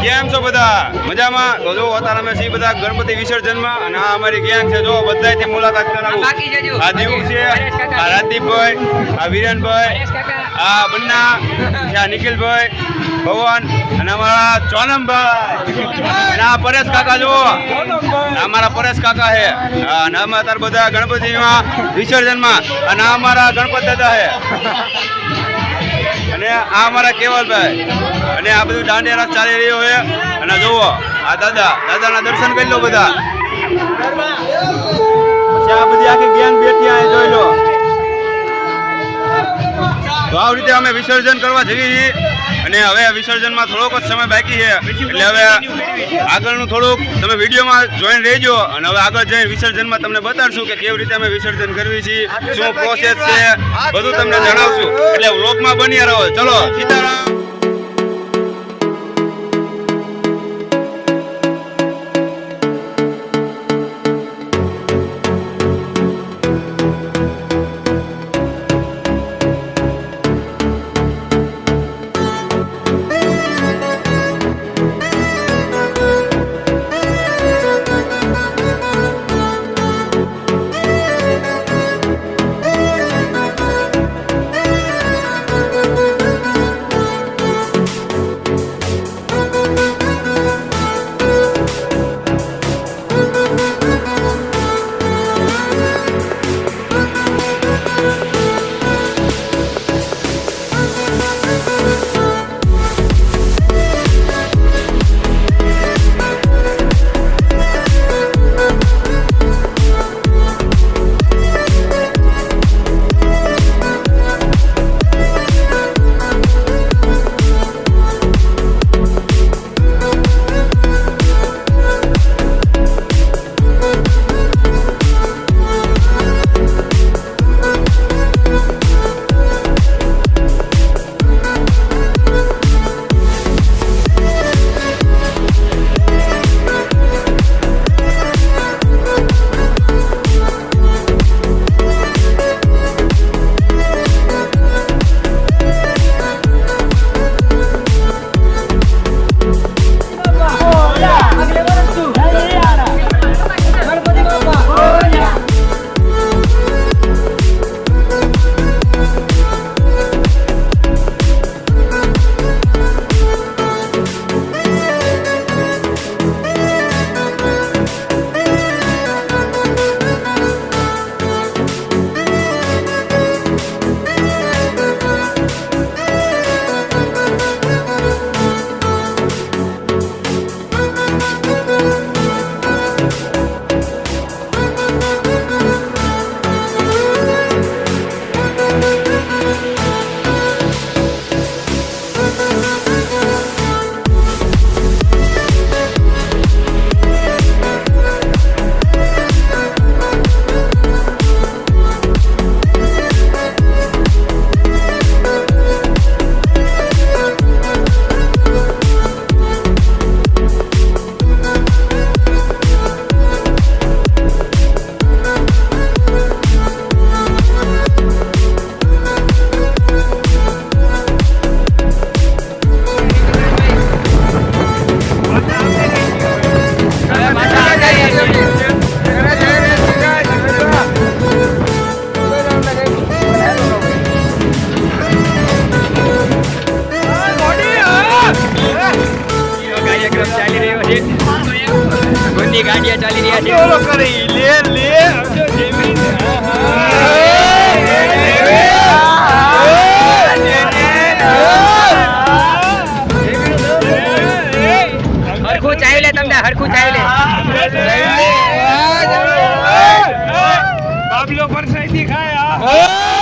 કેમ છો બધા મજામાં? તો જો અત્યારે અમે છીએ બધા ગણપતિ વિસર્જનમાં અને આ અમારી ગેંગ છે. જો બધાથી મુલાકાત કરાવું. આ દીવ છે, આ રાજદીપભાઈ, આ વિરેનભાઈ, આ બન્ના, આ નિખિલભાઈ, ભવન અને અમારા ચોનમભાઈ અને આ પરેશ કાકા. જો અમારા પરેશ કાકા છે અને અમે અત્યારે બધા ગણપતિમાં વિસર્જનમાં અને આ અમારા ગણપત દાદા છે અને આ અમારા કેવલભાઈ અને આ બધું દાંડિયા રાસ ચાલી રહ્યો છે. અને જુઓ આ દાદાના દર્શન કરી લો બધા. પછી આ બધી આખી ગેંગ બેઠી આ જોઈ લો. તો આવી રીતે અમે વિસર્જન કરવા જઈએ છીએ અને હવે વિસર્જનમાં થોડોક જ સમય બાકી છે એટલે હવે આગળનું થોડુંક તમે વિડીયોમાં જોઈન રહેજો અને હવે આગળ જઈને વિસર્જનમાં તમને બતાડશું કે કેવી રીતે અમે વિસર્જન કરવી છીએ, શું પ્રોસેસ છે, બધું તમને જણાવશું. એટલે વ્લોગમાં બન્યા રહો. ચલો સીતારામ. ગાડીઓ ચાલી રહ્યા છે. ઓલો કરી લે હરખું ચાવી લે તમને હરખું ચાવી લે બાબલો પરસાઈ ખાય.